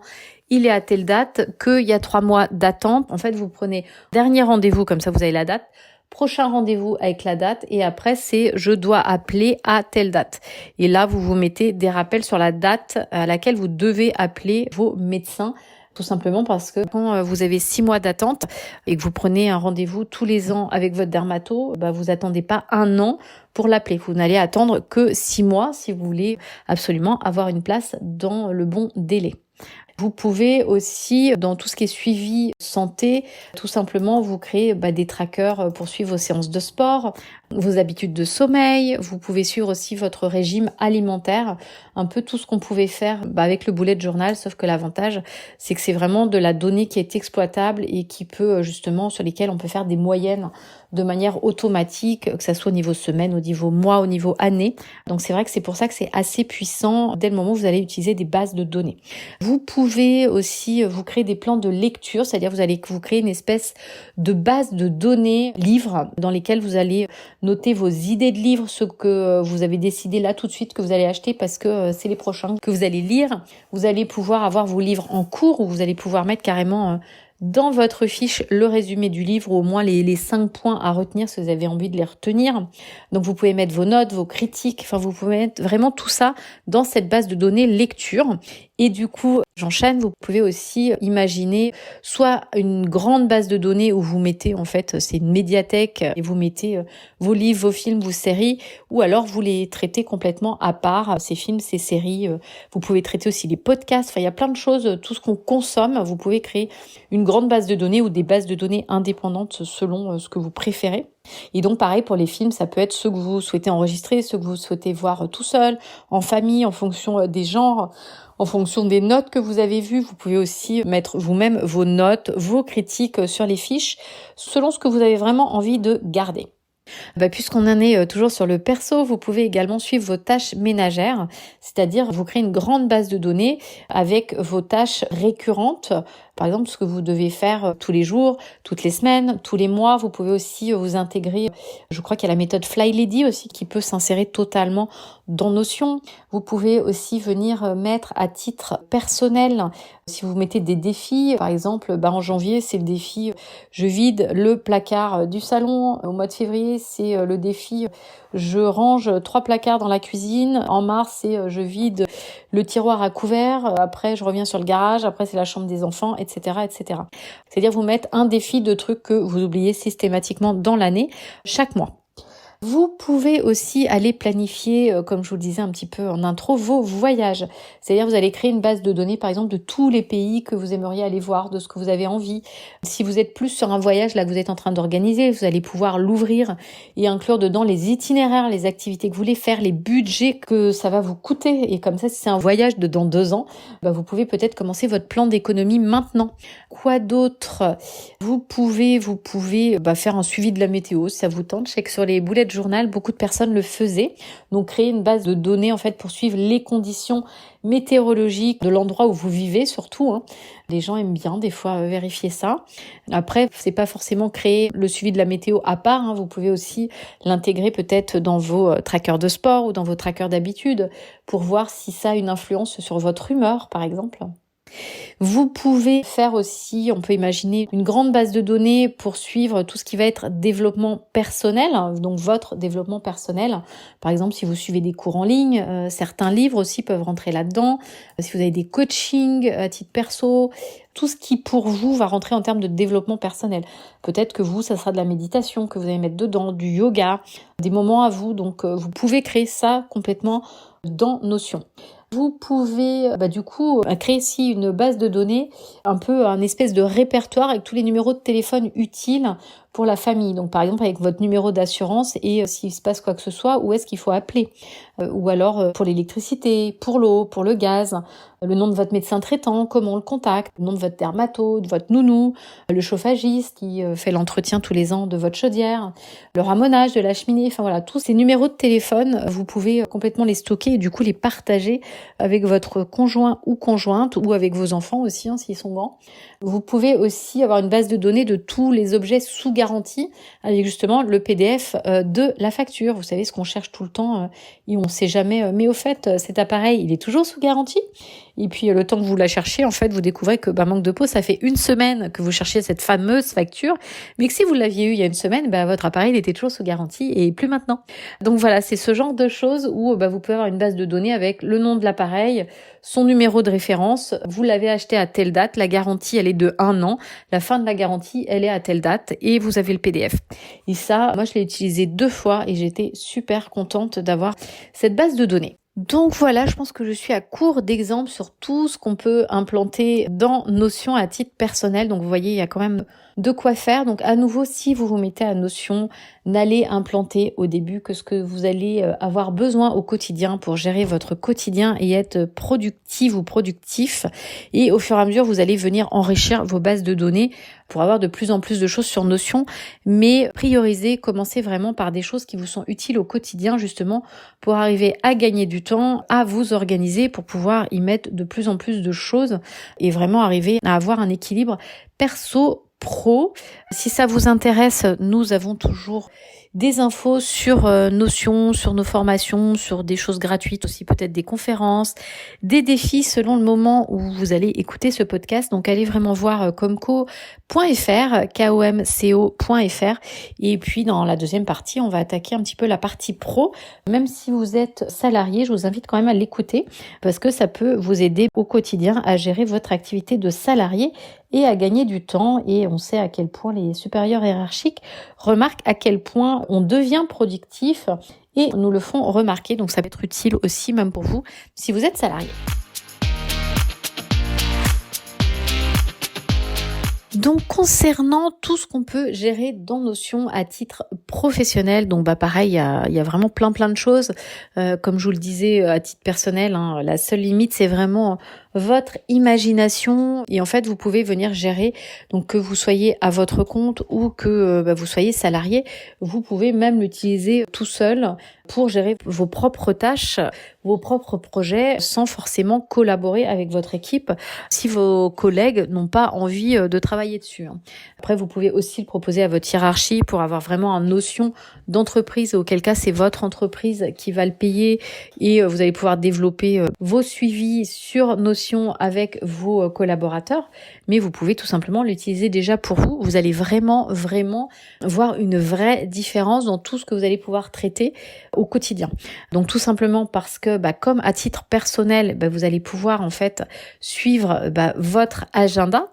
il est à telle date, qu'il y a 3 mois d'attente. En fait, vous prenez dernier rendez-vous, comme ça vous avez la date, prochain rendez-vous avec la date, et après c'est je dois appeler à telle date. Et là, vous vous mettez des rappels sur la date à laquelle vous devez appeler vos médecins. Tout simplement parce que quand vous avez 6 mois d'attente et que vous prenez un rendez-vous tous les ans avec votre dermato, vous attendez pas un an pour l'appeler. Vous n'allez attendre que 6 mois si vous voulez absolument avoir une place dans le bon délai. Vous pouvez aussi, dans tout ce qui est suivi santé, tout simplement vous créer des trackers pour suivre vos séances de sport, vos habitudes de sommeil. Vous pouvez suivre aussi votre régime alimentaire, un peu tout ce qu'on pouvait faire avec le bullet journal, sauf que l'avantage, c'est que c'est vraiment de la donnée qui est exploitable et qui peut justement, sur lesquelles on peut faire des moyennes de manière automatique, que ça soit au niveau semaine, au niveau mois, au niveau année. Donc c'est vrai que c'est pour ça que c'est assez puissant dès le moment où vous allez utiliser des bases de données. Vous pouvez aussi vous créer des plans de lecture, c'est-à-dire vous allez vous créer une espèce de base de données livres dans lesquels vous allez noter vos idées de livres, ce que vous avez décidé là tout de suite que vous allez acheter parce que c'est les prochains que vous allez lire. Vous allez pouvoir avoir vos livres en cours, où vous allez pouvoir mettre carrément dans votre fiche le résumé du livre, ou au moins les 5 points à retenir si vous avez envie de les retenir. Donc vous pouvez mettre vos notes, vos critiques, vous pouvez mettre vraiment tout ça dans cette base de données lecture. Et du coup, j'enchaîne, vous pouvez aussi imaginer soit une grande base de données où vous mettez, en fait, c'est une médiathèque, et vous mettez vos livres, vos films, vos séries, ou alors vous les traitez complètement à part, ces films, ces séries. Vous pouvez traiter aussi les podcasts, il y a plein de choses, tout ce qu'on consomme, vous pouvez créer une grande base de données ou des bases de données indépendantes selon ce que vous préférez. Et donc pareil pour les films, ça peut être ceux que vous souhaitez enregistrer, ceux que vous souhaitez voir tout seul, en famille, en fonction des genres, en fonction des notes que vous avez vues. Vous pouvez aussi mettre vous-même vos notes, vos critiques sur les fiches, selon ce que vous avez vraiment envie de garder. Puisqu'on en est toujours sur le perso, vous pouvez également suivre vos tâches ménagères, c'est-à-dire vous créez une grande base de données avec vos tâches récurrentes. Par exemple, ce que vous devez faire tous les jours, toutes les semaines, tous les mois. Vous pouvez aussi vous intégrer, je crois qu'il y a la méthode Fly Lady aussi qui peut s'insérer totalement dans Notion. Vous pouvez aussi venir mettre à titre personnel, si vous mettez des défis, par exemple, en janvier, c'est le défi je vide le placard du salon. Au mois de février, c'est le défi je range 3 placards dans la cuisine. En mars, c'est je vide le tiroir à couverts. Après, je reviens sur le garage. Après, c'est la chambre des enfants, etc., etc. C'est-à-dire vous mettre un défi de trucs que vous oubliez systématiquement dans l'année, chaque mois. Vous pouvez aussi aller planifier, comme je vous le disais un petit peu en intro, vos voyages. C'est-à-dire vous allez créer une base de données, par exemple, de tous les pays que vous aimeriez aller voir, de ce que vous avez envie. Si vous êtes plus sur un voyage là que vous êtes en train d'organiser, vous allez pouvoir l'ouvrir et inclure dedans les itinéraires, les activités que vous voulez faire, les budgets que ça va vous coûter. Et comme ça, si c'est un voyage de dans 2 ans, vous pouvez peut-être commencer votre plan d'économie maintenant. Quoi d'autre ? Vous pouvez faire un suivi de la météo si ça vous tente. Je sais que sur les bullet journal, beaucoup de personnes le faisaient. Donc créer une base de données en fait pour suivre les conditions météorologiques de l'endroit où vous vivez surtout. Les gens aiment bien des fois vérifier ça. Après, c'est pas forcément créer le suivi de la météo à part. Vous pouvez aussi l'intégrer peut-être dans vos trackers de sport ou dans vos trackers d'habitude pour voir si ça a une influence sur votre humeur, par exemple. Vous pouvez faire aussi, on peut imaginer, une grande base de données pour suivre tout ce qui va être développement personnel, donc votre développement personnel. Par exemple, si vous suivez des cours en ligne, certains livres aussi peuvent rentrer là-dedans. Si vous avez des coachings à titre perso, tout ce qui pour vous va rentrer en termes de développement personnel. Peut-être que vous, ça sera de la méditation que vous allez mettre dedans, du yoga, des moments à vous. Donc vous pouvez créer ça complètement dans Notion. Vous pouvez du coup créer ici une base de données, un peu un espèce de répertoire avec tous les numéros de téléphone utiles pour la famille. Donc par exemple avec votre numéro d'assurance et s'il se passe quoi que ce soit, où est-ce qu'il faut appeler. Ou alors pour l'électricité, pour l'eau, pour le gaz, le nom de votre médecin traitant, comment on le contacte, le nom de votre dermato, de votre nounou, le chauffagiste qui fait l'entretien tous les ans de votre chaudière, le ramonage de la cheminée, enfin voilà, tous ces numéros de téléphone, vous pouvez complètement les stocker et du coup les partager avec votre conjoint ou conjointe ou avec vos enfants aussi s'ils sont grands. Vous pouvez aussi avoir une base de données de tous les objets sous garantie avec justement le PDF de la facture. Vous savez ce qu'on cherche tout le temps et on ne sait jamais, mais au fait cet appareil il est toujours sous garantie. Et puis le temps que vous la cherchez, en fait, vous découvrez que manque de peau, ça fait 1 semaine que vous cherchiez cette fameuse facture, mais que si vous l'aviez eu il y a 1 semaine, votre appareil il était toujours sous garantie et plus maintenant. Donc voilà, c'est ce genre de choses où vous pouvez avoir une base de données avec le nom de l'appareil, son numéro de référence, vous l'avez acheté à telle date, la garantie elle est de 1 an, la fin de la garantie elle est à telle date et vous avez le PDF. Et ça, moi je l'ai utilisé 2 fois et j'étais super contente d'avoir cette base de données. Donc voilà, je pense que je suis à court d'exemples sur tout ce qu'on peut implanter dans Notion à titre personnel. Donc vous voyez, il y a quand même de quoi faire. Donc à nouveau, si vous vous mettez à Notion, n'allez implanter au début que ce que vous allez avoir besoin au quotidien pour gérer votre quotidien et être productive ou productif. Et au fur et à mesure, vous allez venir enrichir vos bases de données pour avoir de plus en plus de choses sur Notion. Mais priorisez, commencez vraiment par des choses qui vous sont utiles au quotidien justement pour arriver à gagner du temps, à vous organiser pour pouvoir y mettre de plus en plus de choses et vraiment arriver à avoir un équilibre perso-pro. Si ça vous intéresse, nous avons toujours des infos sur Notion, sur nos formations, sur des choses gratuites aussi, peut-être des conférences, des défis selon le moment où vous allez écouter ce podcast. Donc allez vraiment voir comco.fr, komco.fr. Et puis dans la deuxième partie, on va attaquer un petit peu la partie pro. Même si vous êtes salarié, je vous invite quand même à l'écouter parce que ça peut vous aider au quotidien à gérer votre activité de salarié et à gagner du temps. Et on sait à quel point les supérieurs hiérarchiques remarquent à quel point on devient productif et nous le font remarquer. Donc ça peut être utile aussi même pour vous si vous êtes salarié. Donc concernant tout ce qu'on peut gérer dans Notion à titre professionnel, donc pareil, il y a vraiment plein de choses. Comme je vous le disais à titre personnel, la seule limite c'est vraiment votre imagination et en fait vous pouvez venir gérer, donc que vous soyez à votre compte ou que vous soyez salarié, vous pouvez même l'utiliser tout seul pour gérer vos propres tâches, vos propres projets sans forcément collaborer avec votre équipe si vos collègues n'ont pas envie de travailler dessus. Après, vous pouvez aussi le proposer à votre hiérarchie pour avoir vraiment une notion d'entreprise, auquel cas c'est votre entreprise qui va le payer et vous allez pouvoir développer vos suivis sur Notion avec vos collaborateurs. Mais vous pouvez tout simplement l'utiliser déjà pour vous. Vous allez vraiment voir une vraie différence dans tout ce que vous allez pouvoir traiter au quotidien. Donc tout simplement parce que comme à titre personnel, vous allez pouvoir en fait suivre votre agenda,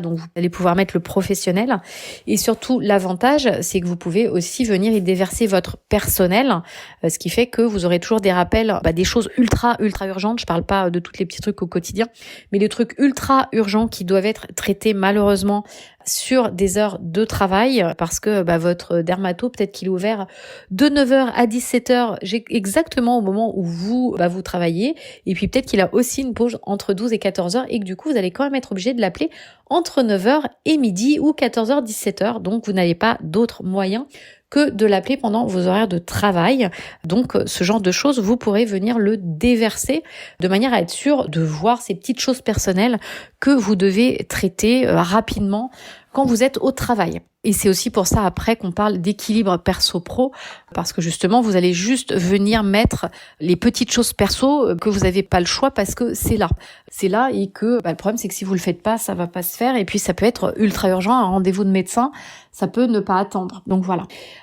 donc vous allez pouvoir mettre le professionnel et surtout l'avantage c'est que vous pouvez aussi venir y déverser votre personnel, ce qui fait que vous aurez toujours des rappels, des choses ultra urgentes. Je parle pas de tous les petits trucs au quotidien, mais des trucs ultra urgents qui doivent être traités malheureusement sur des heures de travail parce que votre dermato peut-être qu'il est ouvert de 9h à 17h exactement au moment où vous travaillez et puis peut-être qu'il a aussi une pause entre 12 et 14h et que du coup vous allez quand même être obligé de l'appeler entre 9h et midi ou 14h 17h, donc vous n'avez pas d'autre moyen que de l'appeler pendant vos horaires de travail. Donc ce genre de choses, vous pourrez venir le déverser de manière à être sûr de voir ces petites choses personnelles que vous devez traiter rapidement quand vous êtes au travail. Et c'est aussi pour ça après qu'on parle d'équilibre perso-pro, parce que justement vous allez juste venir mettre les petites choses perso que vous n'avez pas le choix parce que c'est là et que le problème c'est que si vous le faites pas, ça va pas se faire et puis ça peut être ultra urgent, un rendez-vous de médecin, ça peut ne pas attendre. Donc voilà.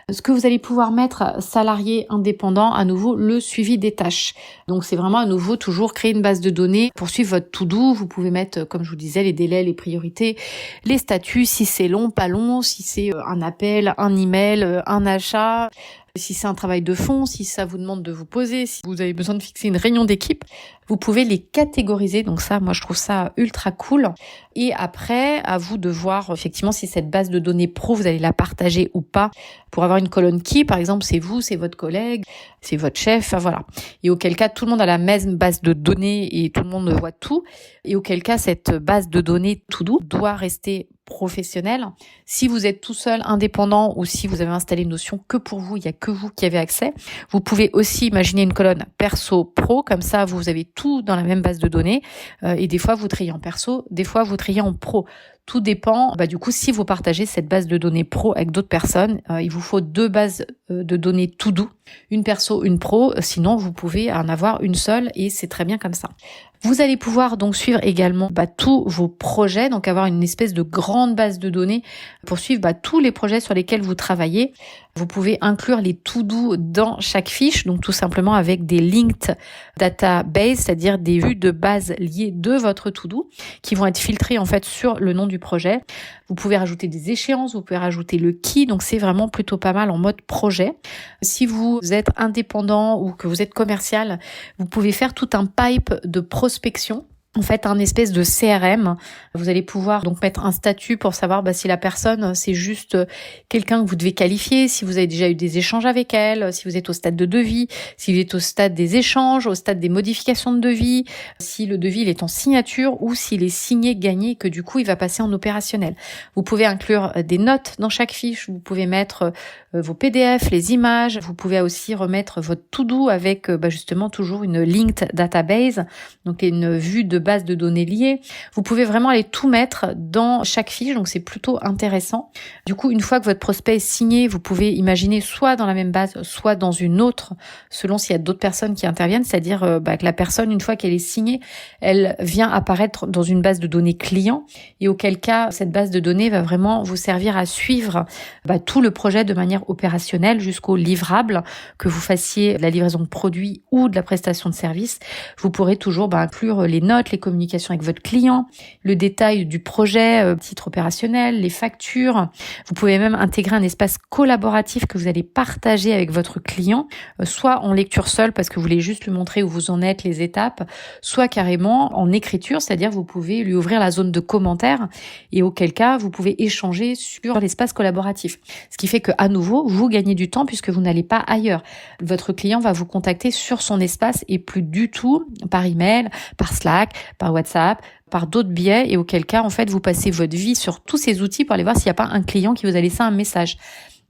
Ce que vous allez pouvoir mettre salarié indépendant, à nouveau le suivi des tâches. Donc c'est vraiment à nouveau toujours créer une base de données pour suivre votre to-do. Vous pouvez mettre, comme je vous disais, les délais, les priorités, les statuts, si c'est long, pas long, si c'est un appel, un email, un achat, Si c'est un travail de fond, si ça vous demande de vous poser, si vous avez besoin de fixer une réunion d'équipe, vous pouvez les catégoriser. Donc ça, moi, je trouve ça ultra cool. Et après, à vous de voir effectivement si cette base de données pro, vous allez la partager ou pas. Pour avoir une colonne qui, par exemple, c'est vous, c'est votre collègue, c'est votre chef, enfin voilà. Et auquel cas, tout le monde a la même base de données et tout le monde voit tout. Et auquel cas, cette base de données To-Do doit rester professionnelle. Si vous êtes tout seul, indépendant, ou si vous avez installé une Notion que pour vous, il n'y a que vous qui avez accès, vous pouvez aussi imaginer une colonne perso-pro, comme ça vous avez tout dans la même base de données, et des fois vous triez en perso, des fois vous triez en pro. Tout dépend, du coup, si vous partagez cette base de données pro avec d'autres personnes, il vous faut 2 bases de données To-Do, une perso, une pro, sinon vous pouvez en avoir une seule et c'est très bien comme ça. Vous allez pouvoir donc suivre également tous vos projets, donc avoir une espèce de grande base de données pour suivre tous les projets sur lesquels vous travaillez. Vous pouvez inclure les to-do dans chaque fiche, donc tout simplement avec des linked database, c'est-à-dire des vues de base liées de votre to-do qui vont être filtrées en fait sur le nom du projet. Vous pouvez rajouter des échéances, vous pouvez rajouter le qui, donc c'est vraiment plutôt pas mal en mode projet. Si vous êtes indépendant ou que vous êtes commercial, vous pouvez faire tout un pipe de prospection. En fait, un espèce de CRM. Vous allez pouvoir donc mettre un statut pour savoir si la personne, c'est juste quelqu'un que vous devez qualifier, si vous avez déjà eu des échanges avec elle, si vous êtes au stade de devis, si vous êtes au stade des échanges, au stade des modifications de devis, si le devis il est en signature ou s'il est signé, gagné, que du coup, il va passer en opérationnel. Vous pouvez inclure des notes dans chaque fiche, vous pouvez mettre vos PDF, les images, vous pouvez aussi remettre votre to-do avec justement toujours une linked database, donc une vue de base de données liées. Vous pouvez vraiment aller tout mettre dans chaque fiche, donc c'est plutôt intéressant. Du coup, une fois que votre prospect est signé, vous pouvez imaginer soit dans la même base, soit dans une autre, selon s'il y a d'autres personnes qui interviennent, c'est-à-dire que la personne, une fois qu'elle est signée, elle vient apparaître dans une base de données client, et auquel cas, cette base de données va vraiment vous servir à suivre tout le projet de manière opérationnelle jusqu'au livrable, que vous fassiez de la livraison de produits ou de la prestation de service. Vous pourrez toujours inclure les notes, les communications avec votre client, le détail du projet, titre opérationnel, les factures. Vous pouvez même intégrer un espace collaboratif que vous allez partager avec votre client, soit en lecture seule parce que vous voulez juste lui montrer où vous en êtes, les étapes, soit carrément en écriture, c'est-à-dire vous pouvez lui ouvrir la zone de commentaires et auquel cas vous pouvez échanger sur l'espace collaboratif. Ce qui fait que à nouveau, vous gagnez du temps puisque vous n'allez pas ailleurs. Votre client va vous contacter sur son espace et plus du tout par email, par Slack, par WhatsApp, par d'autres biais, et auquel cas, en fait, vous passez votre vie sur tous ces outils pour aller voir s'il n'y a pas un client qui vous a laissé un message.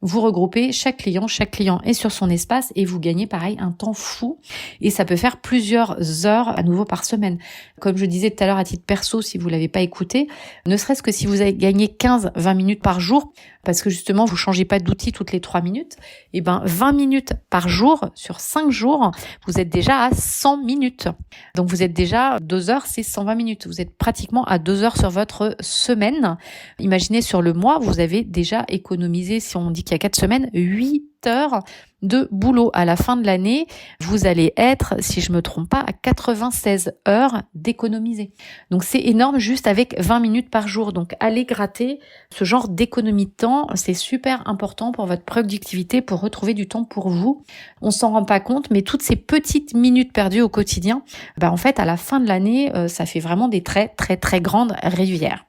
Vous regroupez chaque client est sur son espace et vous gagnez pareil un temps fou et ça peut faire plusieurs heures à nouveau par semaine. Comme je disais tout à l'heure à titre perso, si vous l'avez pas écouté, ne serait-ce que si vous avez gagné 15-20 minutes par jour, parce que justement vous changez pas d'outil toutes les 3 minutes, 20 minutes par jour sur 5 jours, vous êtes déjà à 100 minutes. Donc vous êtes déjà 2 heures, c'est 120 minutes. Vous êtes pratiquement à 2 heures sur votre semaine. Imaginez sur le mois, vous avez déjà économisé, si on dit qu'il y a 4 semaines, 8 heures de boulot. À la fin de l'année, vous allez être, si je me trompe pas, à 96 heures d'économiser. Donc c'est énorme juste avec 20 minutes par jour. Donc allez gratter ce genre d'économie de temps, c'est super important pour votre productivité, pour retrouver du temps pour vous. On s'en rend pas compte, mais toutes ces petites minutes perdues au quotidien, en fait à la fin de l'année, ça fait vraiment des très très très grandes rivières.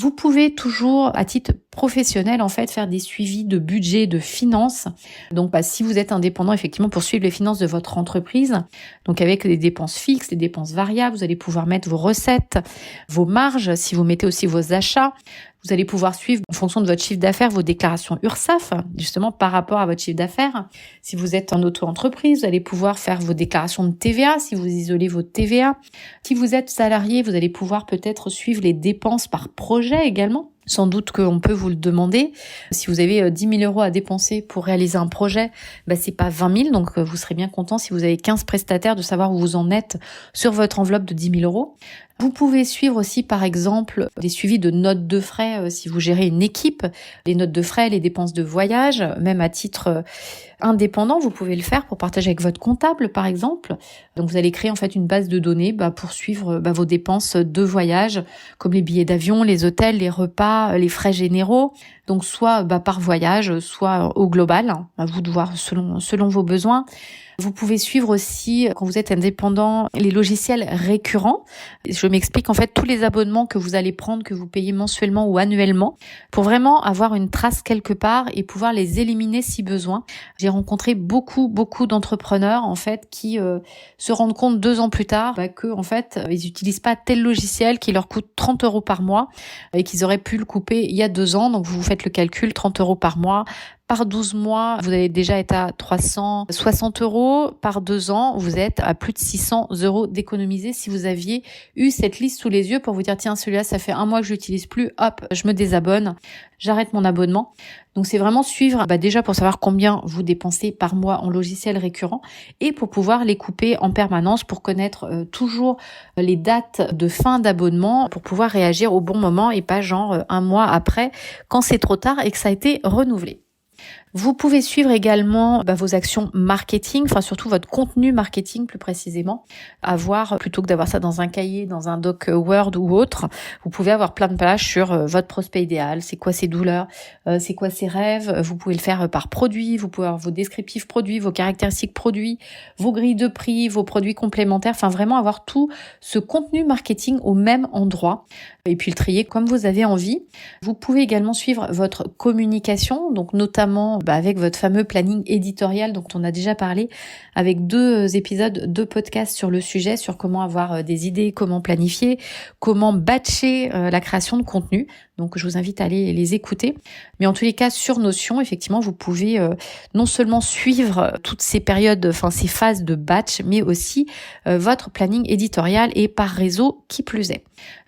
Vous pouvez toujours, à titre professionnel, en fait, faire des suivis de budget, de finances. Donc, si vous êtes indépendant, effectivement, pour suivre les finances de votre entreprise, donc avec les dépenses fixes, les dépenses variables, vous allez pouvoir mettre vos recettes, vos marges, si vous mettez aussi vos achats. Vous allez pouvoir suivre, en fonction de votre chiffre d'affaires, vos déclarations URSSAF, justement par rapport à votre chiffre d'affaires. Si vous êtes en auto-entreprise, vous allez pouvoir faire vos déclarations de TVA, si vous isolez votre TVA. Si vous êtes salarié, vous allez pouvoir peut-être suivre les dépenses par projet également. Sans doute qu'on peut vous le demander. Si vous avez 10 000 euros à dépenser pour réaliser un projet, c'est pas 20 000. Donc, vous serez bien content si vous avez 15 prestataires de savoir où vous en êtes sur votre enveloppe de 10 000 euros. Vous pouvez suivre aussi, par exemple, des suivis de notes de frais si vous gérez une équipe, les notes de frais, les dépenses de voyage, même à titre indépendant, vous pouvez le faire pour partager avec votre comptable, par exemple. Donc, vous allez créer en fait une base de données pour suivre vos dépenses de voyage, comme les billets d'avion, les hôtels, les repas, les frais généraux. Donc, soit par voyage, soit au global. À vous de voir selon vos besoins. Vous pouvez suivre aussi, quand vous êtes indépendant, les logiciels récurrents. Je m'explique, en fait, tous les abonnements que vous allez prendre, que vous payez mensuellement ou annuellement, pour vraiment avoir une trace quelque part et pouvoir les éliminer si besoin. J'ai rencontré beaucoup d'entrepreneurs, en fait, qui se rendent compte 2 ans plus tard que, en fait, ils n'utilisent pas tel logiciel qui leur coûte 30 € par mois et qu'ils auraient pu le couper il y a 2 ans. Donc, vous faites le calcul, 30 € par mois. Par 12 mois, vous allez déjà être à 360 €. Par 2 ans, vous êtes à plus de 600 € d'économiser si vous aviez eu cette liste sous les yeux pour vous dire, tiens, celui-là, ça fait 1 mois que je l'utilise plus, hop, je me désabonne, j'arrête mon abonnement. Donc, c'est vraiment suivre, déjà pour savoir combien vous dépensez par mois en logiciels récurrents et pour pouvoir les couper en permanence pour connaître toujours les dates de fin d'abonnement pour pouvoir réagir au bon moment et pas genre 1 mois après quand c'est trop tard et que ça a été renouvelé. Vous pouvez suivre également vos actions marketing, enfin surtout votre contenu marketing plus précisément. Plutôt que d'avoir ça dans un cahier, dans un doc Word ou autre, vous pouvez avoir plein de pages sur votre prospect idéal, c'est quoi ses douleurs, c'est quoi ses rêves. Vous pouvez le faire par produit, vous pouvez avoir vos descriptifs produits, vos caractéristiques produits, vos grilles de prix, vos produits complémentaires, enfin vraiment avoir tout ce contenu marketing au même endroit et puis le trier comme vous avez envie. Vous pouvez également suivre votre communication, donc notamment avec votre fameux planning éditorial dont on a déjà parlé, avec 2 épisodes de podcast sur le sujet, sur comment avoir des idées, comment planifier, comment batcher la création de contenu. Donc je vous invite à aller les écouter. Mais en tous les cas, sur Notion, effectivement, vous pouvez non seulement suivre toutes ces périodes, enfin ces phases de batch, mais aussi votre planning éditorial et par réseau qui plus est.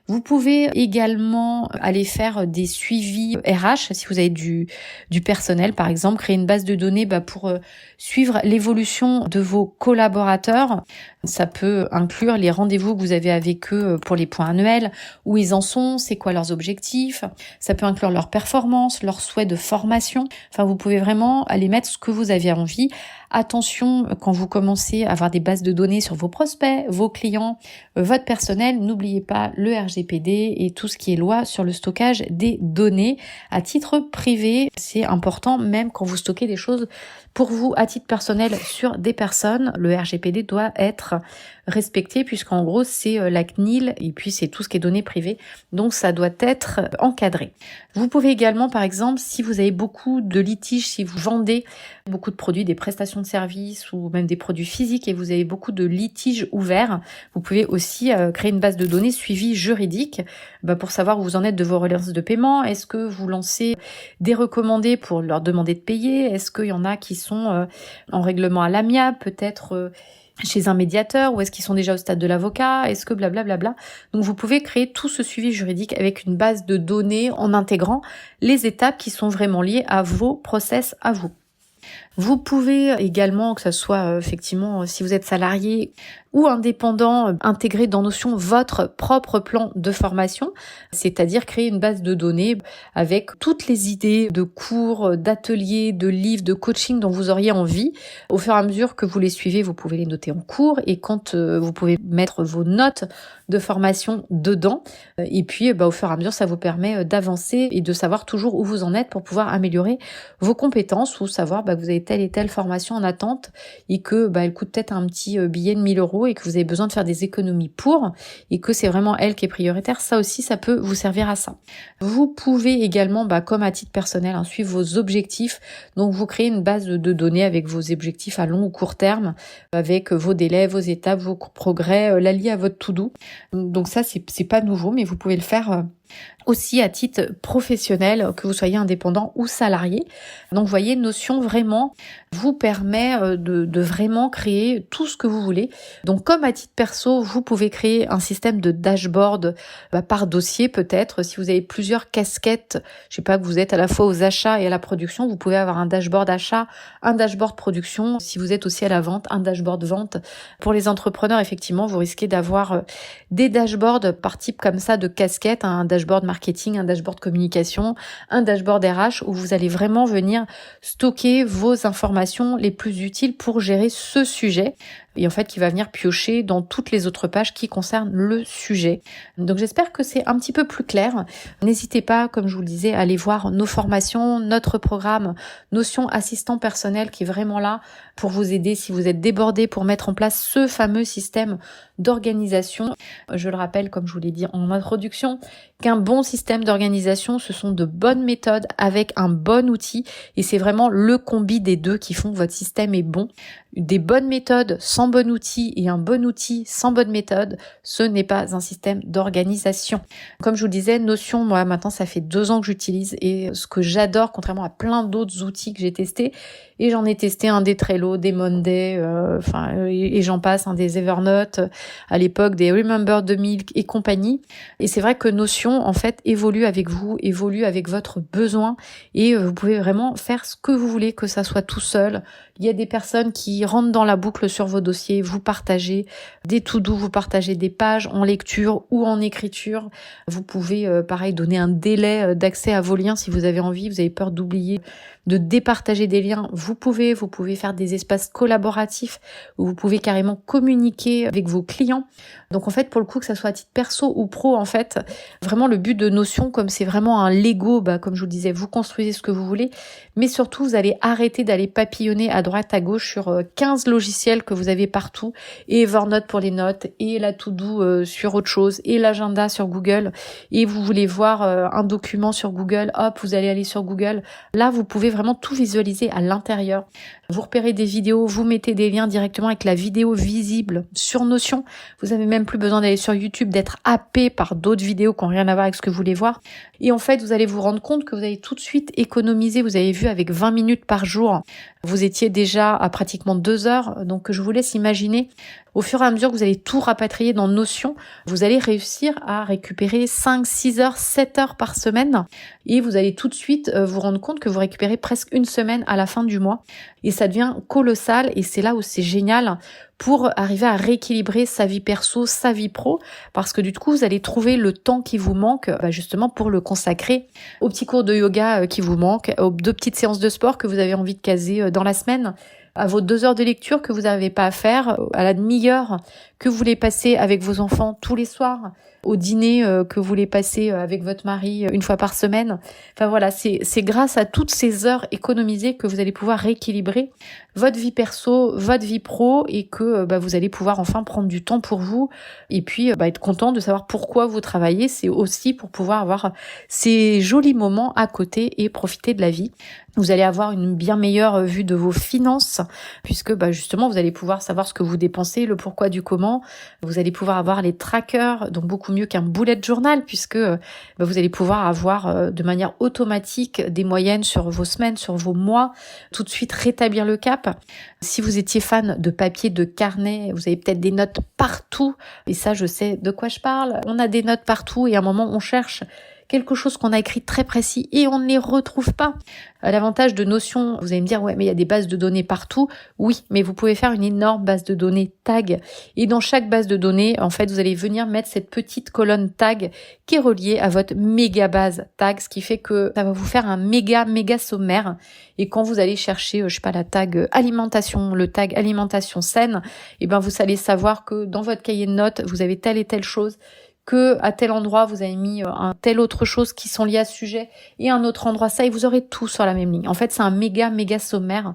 Vous pouvez également aller faire des suivis RH si vous avez du personnel, par exemple, créer une base de données pour suivre l'évolution de vos collaborateurs. Ça peut inclure les rendez-vous que vous avez avec eux pour les points annuels, où ils en sont, c'est quoi leurs objectifs. Ça peut inclure leurs performances, leurs souhaits de formation. Enfin, vous pouvez vraiment aller mettre ce que vous avez envie. Attention, quand vous commencez à avoir des bases de données sur vos prospects, vos clients, votre personnel, n'oubliez pas le RGPD et tout ce qui est loi sur le stockage des données à titre privé. C'est important, même quand vous stockez des choses pour vous à titre personnel sur des personnes. Le RGPD doit être respecté puisqu'en gros c'est la CNIL et puis c'est tout ce qui est données privées. Donc ça doit être encadré. Vous pouvez également, par exemple, si vous avez beaucoup de litiges, si vous vendez beaucoup de produits, des prestations de services ou même des produits physiques et vous avez beaucoup de litiges ouverts, vous pouvez aussi créer une base de données suivi juridique pour savoir où vous en êtes de vos relances de paiement. Est-ce que vous lancez des recommandés pour leur demander de payer? Est-ce qu'il y en a qui sont en règlement à l'amiable, peut-être chez un médiateur, ou est-ce qu'ils sont déjà au stade de l'avocat? Est-ce que blablabla. Donc vous pouvez créer tout ce suivi juridique avec une base de données en intégrant les étapes qui sont vraiment liées à vos process à vous. Vous pouvez également, que ce soit effectivement si vous êtes salarié ou indépendant, intégrer dans Notion votre propre plan de formation, c'est-à-dire créer une base de données avec toutes les idées de cours, d'ateliers, de livres, de coaching dont vous auriez envie. Au fur et à mesure que vous les suivez, vous pouvez les noter en cours et quand vous pouvez mettre vos notes de formation dedans. Et puis, au fur et à mesure, ça vous permet d'avancer et de savoir toujours où vous en êtes pour pouvoir améliorer vos compétences ou savoir que vous avez telle et telle formation en attente et que elle coûte peut-être un petit billet de 1 000 € et que vous avez besoin de faire des économies pour et que c'est vraiment elle qui est prioritaire. Ça aussi, ça peut vous servir à ça. Vous pouvez également, comme à titre personnel, suivre vos objectifs. Donc, vous créez une base de données avec vos objectifs à long ou court terme, avec vos délais, vos étapes, vos progrès, la liée à votre to-do. Donc ça, c'est pas nouveau, mais vous pouvez le faire aussi à titre professionnel, que vous soyez indépendant ou salarié. Donc vous voyez, Notion vraiment vous permet de vraiment créer tout ce que vous voulez. Donc comme à titre perso, vous pouvez créer un système de dashboard par dossier peut-être. Si vous avez plusieurs casquettes, je sais pas, que vous êtes à la fois aux achats et à la production, vous pouvez avoir un dashboard achat, un dashboard production. Si vous êtes aussi à la vente, un dashboard vente. Pour les entrepreneurs, effectivement, vous risquez d'avoir des dashboards par type comme ça de casquettes, un dashboard marketing, un dashboard communication, un dashboard RH où vous allez vraiment venir stocker vos informations les plus utiles pour gérer ce sujet et en fait qui va venir piocher dans toutes les autres pages qui concernent le sujet. Donc j'espère que c'est un petit peu plus clair. N'hésitez pas, comme je vous le disais, à aller voir nos formations, notre programme Notion assistant personnel qui est vraiment là pour vous aider si vous êtes débordé pour mettre en place ce fameux système d'organisation. Je le rappelle, comme je vous l'ai dit en introduction, qu'un bon système d'organisation, ce sont de bonnes méthodes avec un bon outil et c'est vraiment le combi des deux qui font que votre système est bon. Des bonnes méthodes sans bon outil et un bon outil sans bonne méthode, ce n'est pas un système d'organisation. Comme je vous le disais, Notion, moi maintenant ça fait 2 ans que j'utilise et ce que j'adore, contrairement à plein d'autres outils que j'ai testés, et j'en ai testé un des Trello, des Monday, et j'en passe, des Evernote, à l'époque des Remember 2000 et compagnie. Et c'est vrai que Notion, en fait, évolue avec vous, évolue avec votre besoin et vous pouvez vraiment faire ce que vous voulez, que ça soit tout seul. Il y a des personnes qui rentrent dans la boucle sur vos dossiers, vous partagez des to-do, vous partagez des pages en lecture ou en écriture. Vous pouvez, pareil, donner un délai d'accès à vos liens si vous avez envie, vous avez peur d'oublier de départager des liens. Vous pouvez faire des espaces collaboratifs où vous pouvez carrément communiquer avec vos clients. Donc en fait, pour le coup, que ça soit à titre perso ou pro, en fait, vraiment le but de Notion, comme c'est vraiment un Lego, comme je vous le disais, vous construisez ce que vous voulez, mais surtout, vous allez arrêter d'aller papillonner à droite, à gauche sur 15 logiciels que vous avez partout, et Evernote pour les notes, et la to-do sur autre chose, et l'agenda sur Google, et vous voulez voir un document sur Google, hop, vous allez aller sur Google. Là, vous pouvez vraiment tout visualiser à l'intérieur. Vous repérez des vidéos, vous mettez des liens directement avec la vidéo visible sur Notion. Vous n'avez même plus besoin d'aller sur YouTube, d'être happé par d'autres vidéos qui n'ont rien à voir avec ce que vous voulez voir. Et en fait, vous allez vous rendre compte que vous allez tout de suite économiser. Vous avez vu, avec 20 minutes par jour, vous étiez déjà à pratiquement 2 heures. Donc, je vous laisse imaginer, au fur et à mesure que vous allez tout rapatrier dans Notion, vous allez réussir à récupérer 5, 6 heures, 7 heures par semaine. Et vous allez tout de suite vous rendre compte que vous récupérez presque une semaine à la fin du mois. Et ça devient colossal et c'est là où c'est génial pour arriver à rééquilibrer sa vie perso, sa vie pro, parce que du coup, vous allez trouver le temps qui vous manque justement pour le consacrer aux petits cours de yoga qui vous manquent, aux 2 petites séances de sport que vous avez envie de caser dans la semaine, à vos 2 heures de lecture que vous n'avez pas à faire, à la demi-heure que vous voulez passer avec vos enfants tous les soirs, au dîner que vous voulez passer avec votre mari une fois par semaine. Enfin voilà, c'est grâce à toutes ces heures économisées que vous allez pouvoir rééquilibrer votre vie perso, votre vie pro et que vous allez pouvoir enfin prendre du temps pour vous et puis être content de savoir pourquoi vous travaillez. C'est aussi pour pouvoir avoir ces jolis moments à côté et profiter de la vie. Vous allez avoir une bien meilleure vue de vos finances puisque justement vous allez pouvoir savoir ce que vous dépensez, le pourquoi du comment. Vous allez pouvoir avoir les trackers, donc beaucoup mieux qu'un bullet journal puisque vous allez pouvoir avoir de manière automatique des moyennes sur vos semaines, sur vos mois, tout de suite rétablir le cap. Si vous étiez fan de papier, de carnet, vous avez peut-être des notes partout et ça je sais de quoi je parle. On a des notes partout et à un moment on cherche quelque chose qu'on a écrit très précis et on ne les retrouve pas. L'avantage de Notion, vous allez me dire, ouais, mais il y a des bases de données partout. Oui, mais vous pouvez faire une énorme base de données tag. Et dans chaque base de données, en fait, vous allez venir mettre cette petite colonne tag qui est reliée à votre méga base tag, ce qui fait que ça va vous faire un méga sommaire. Et quand vous allez chercher, la tag alimentation, le tag alimentation saine, vous allez savoir que dans votre cahier de notes, vous avez telle et telle chose, que à tel endroit vous avez mis un tel autre chose qui sont liées à ce sujet et un autre endroit ça et vous aurez tout sur la même ligne. En fait, c'est un méga sommaire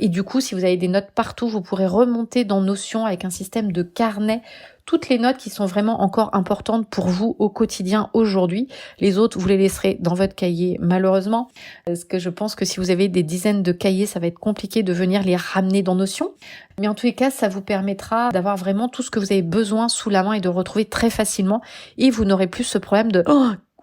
et du coup, si vous avez des notes partout, vous pourrez remonter dans Notion avec un système de carnet toutes les notes qui sont vraiment encore importantes pour vous au quotidien aujourd'hui. Les autres, vous les laisserez dans votre cahier, malheureusement. Parce que je pense que si vous avez des dizaines de cahiers, ça va être compliqué de venir les ramener dans Notion. Mais en tous les cas, ça vous permettra d'avoir vraiment tout ce que vous avez besoin sous la main et de retrouver très facilement. Et vous n'aurez plus ce problème de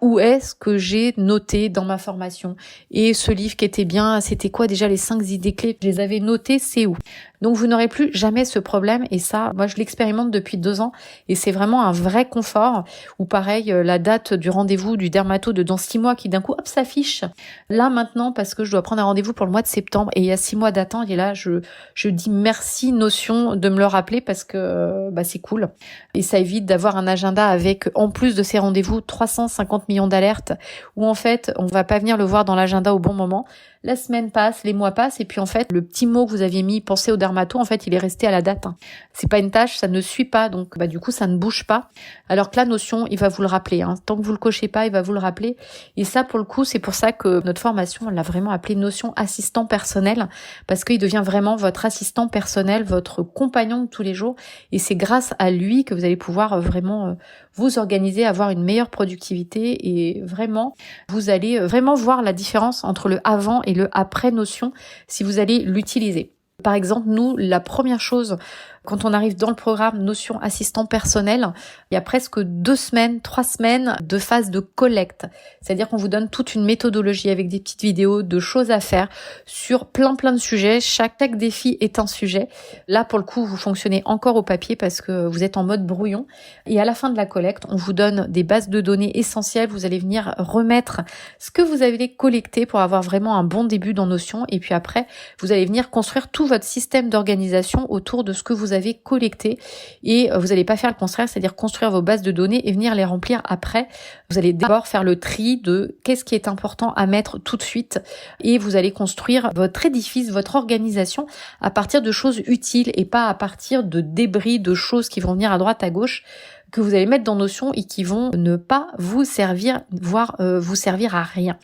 où est-ce que j'ai noté dans ma formation. Et ce livre qui était bien, c'était quoi déjà les 5 idées clés? Je les avais notées, c'est où? Donc vous n'aurez plus jamais ce problème et ça, moi je l'expérimente depuis 2 ans et c'est vraiment un vrai confort. Ou pareil, la date du rendez-vous du dermato de dans 6 mois qui d'un coup hop s'affiche là maintenant parce que je dois prendre un rendez-vous pour le mois de septembre et il y a 6 mois d'attente et là je dis merci Notion de me le rappeler parce que c'est cool et ça évite d'avoir un agenda avec en plus de ces rendez-vous 350 millions d'alertes où en fait on va pas venir le voir dans l'agenda au bon moment. La semaine passe, les mois passent, et puis en fait, le petit mot que vous aviez mis, pensez au dermato, en fait, il est resté à la date. C'est pas une tâche, ça ne suit pas, donc du coup, ça ne bouge pas. Alors que la Notion, il va vous le rappeler. Tant que vous le cochez pas, il va vous le rappeler. Et ça, pour le coup, c'est pour ça que notre formation, on l'a vraiment appelé Notion assistant personnel, parce qu'il devient vraiment votre assistant personnel, votre compagnon de tous les jours. Et c'est grâce à lui que vous allez pouvoir vraiment vous organiser, avoir une meilleure productivité et vraiment, vous allez vraiment voir la différence entre le avant et le après Notion si vous allez l'utiliser. Par exemple, nous, la première chose, quand on arrive dans le programme Notion assistant personnel, il y a presque 2 semaines, 3 semaines de phase de collecte. C'est-à-dire qu'on vous donne toute une méthodologie avec des petites vidéos de choses à faire sur plein de sujets. Chaque défi est un sujet. Là, pour le coup, vous fonctionnez encore au papier parce que vous êtes en mode brouillon. Et à la fin de la collecte, on vous donne des bases de données essentielles. Vous allez venir remettre ce que vous avez collecté pour avoir vraiment un bon début dans Notion. Et puis après, vous allez venir construire tout votre système d'organisation autour de ce que vous avez collecté et vous n'allez pas faire le contraire, c'est-à-dire construire vos bases de données et venir les remplir après. Vous allez d'abord faire le tri de qu'est-ce qui est important à mettre tout de suite et vous allez construire votre édifice, votre organisation à partir de choses utiles et pas à partir de débris, de choses qui vont venir à droite, à gauche que vous allez mettre dans Notion et qui vont ne pas vous servir, voire vous servir à rien.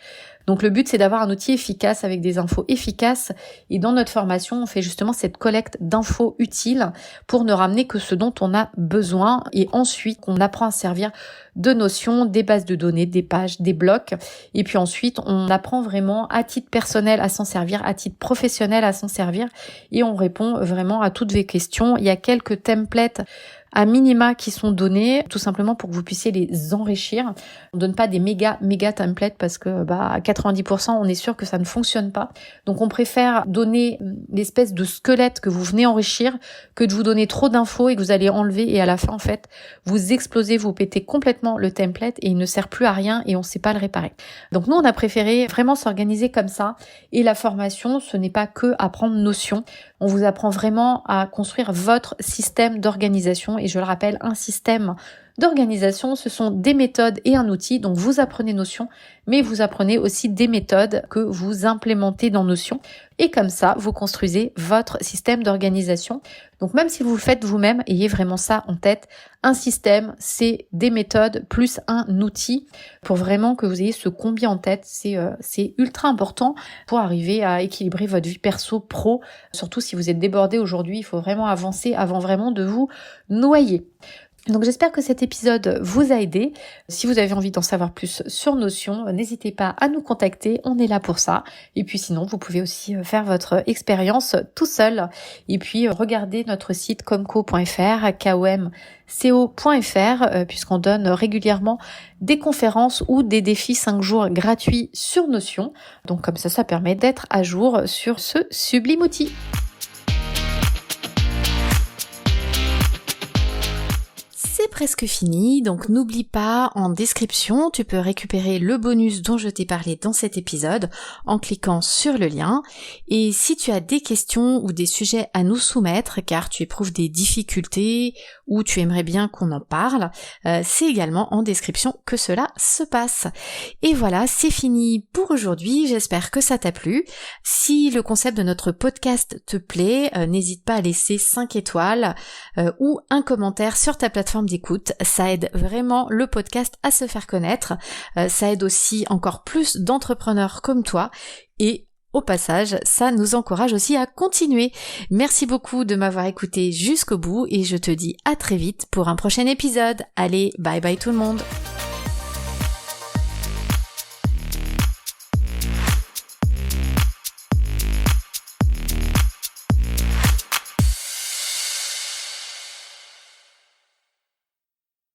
Donc le but, c'est d'avoir un outil efficace avec des infos efficaces. Et dans notre formation, on fait justement cette collecte d'infos utiles pour ne ramener que ce dont on a besoin. Et ensuite, on apprend à servir de Notion, des bases de données, des pages, des blocs. Et puis ensuite, on apprend vraiment à titre personnel à s'en servir, à titre professionnel à s'en servir. Et on répond vraiment à toutes vos questions. Il y a quelques templates à minima qui sont donnés, tout simplement pour que vous puissiez les enrichir. On donne pas des méga templates parce que à 90% on est sûr que ça ne fonctionne pas. Donc on préfère donner l'espèce de squelette que vous venez enrichir que de vous donner trop d'infos et que vous allez enlever et à la fin en fait vous explosez, vous pétez complètement le template et il ne sert plus à rien et on sait pas le réparer. Donc nous on a préféré vraiment s'organiser comme ça et la formation ce n'est pas que apprendre Notion. On vous apprend vraiment à construire votre système d'organisation et je le rappelle, un système d'organisation, ce sont des méthodes et un outil. Donc vous apprenez Notion, mais vous apprenez aussi des méthodes que vous implémentez dans Notion. Et comme ça, vous construisez votre système d'organisation. Donc même si vous le faites vous-même, ayez vraiment ça en tête. Un système, c'est des méthodes plus un outil pour vraiment que vous ayez ce combi en tête. C'est ultra important pour arriver à équilibrer votre vie perso-pro. Surtout si vous êtes débordé aujourd'hui, il faut vraiment avancer avant vraiment de vous noyer. Donc j'espère que cet épisode vous a aidé. Si vous avez envie d'en savoir plus sur Notion, n'hésitez pas à nous contacter, on est là pour ça. Et puis sinon, vous pouvez aussi faire votre expérience tout seul. Et puis regardez notre site comco.fr, komco.fr, puisqu'on donne régulièrement des conférences ou des défis 5 jours gratuits sur Notion. Donc comme ça permet d'être à jour sur ce sublime outil. C'est presque fini, donc n'oublie pas, en description, tu peux récupérer le bonus dont je t'ai parlé dans cet épisode en cliquant sur le lien. Et si tu as des questions ou des sujets à nous soumettre, car tu éprouves des difficultés ou tu aimerais bien qu'on en parle, c'est également en description que cela se passe. Et voilà, c'est fini pour aujourd'hui, j'espère que ça t'a plu. Si le concept de notre podcast te plaît, n'hésite pas à laisser 5 étoiles ou un commentaire sur ta plateforme d'écoute, ça aide vraiment le podcast à se faire connaître, ça aide aussi encore plus d'entrepreneurs comme toi et au passage, ça nous encourage aussi à continuer. Merci beaucoup de m'avoir écouté jusqu'au bout et je te dis à très vite pour un prochain épisode. Allez, bye bye tout le monde.